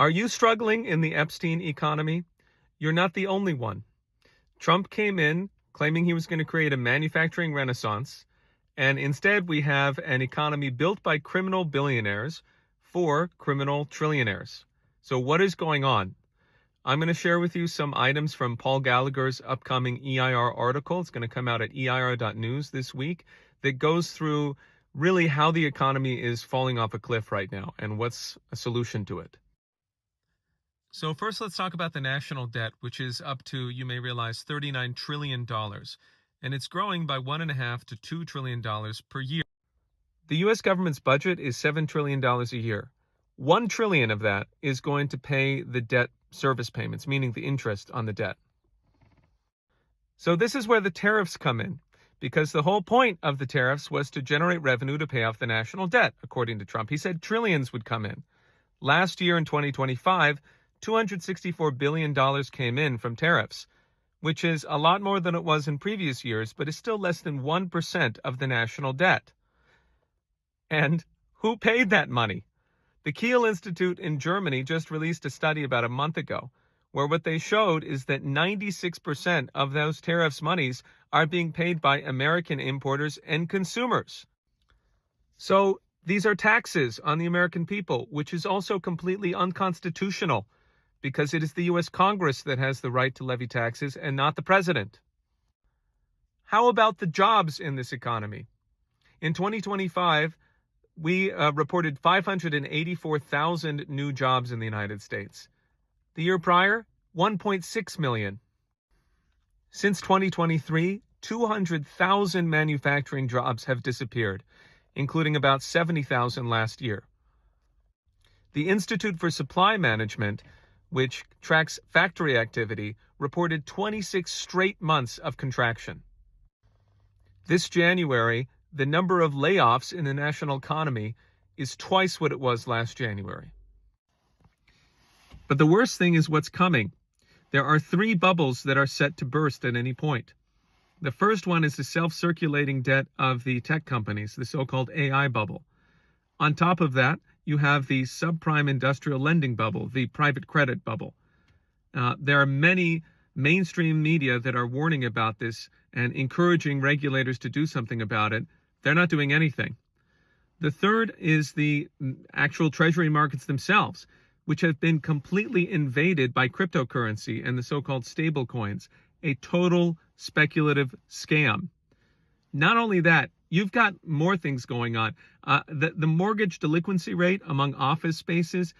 Are you struggling in the Epstein economy? You're not the only one. Trump came in claiming he was going to create a manufacturing renaissance, and instead we have an economy built by criminal billionaires for criminal trillionaires. So what is going on? I'm going to share with you some items from Paul Gallagher's upcoming EIR article. It's going to come out at eir.news this week that goes through really how the economy is falling off a cliff right now and what's a solution to it. So first, let's talk about the national debt, which is up to, you may realize, $39 trillion. And it's growing by $1.5 to $2 trillion per year. The U.S. government's budget is $7 trillion a year. $1 trillion of that is going to pay the debt service payments, meaning the interest on the debt. So this is where the tariffs come in, because the whole point of the tariffs was to generate revenue to pay off the national debt, according to Trump. He said trillions would come in. Last year in 2025, $264 billion came in from tariffs, which is a lot more than it was in previous years, but is still less than 1% of the national debt. And who paid that money? The Kiel Institute in Germany just released a study about a month ago, where what they showed is that 96% of those tariffs monies are being paid by American importers and consumers. So these are taxes on the American people, which is also completely unconstitutional, because it is the U.S. Congress that has the right to levy taxes and not the president. How about the jobs in this economy? In 2025, we reported 584,000 new jobs in the United States. The year prior, 1.6 million. Since 2023, 200,000 manufacturing jobs have disappeared, including about 70,000 last year. The Institute for Supply Management, which tracks factory activity, reported 26 straight months of contraction. This January, the number of layoffs in the national economy is twice what it was last January. But the worst thing is what's coming. There are 3 bubbles that are set to burst at any point. The first one is the self-circulating debt of the tech companies, the so-called AI bubble. On top of that, you have the subprime industrial lending bubble, the private credit bubble. There are many mainstream media that are warning about this and encouraging regulators to do something about it. They're not doing anything. The third is the actual treasury markets themselves, which have been completely invaded by cryptocurrency and the so-called stable coins, a total speculative scam. Not only that, you've got more things going on. The mortgage delinquency rate among office spaces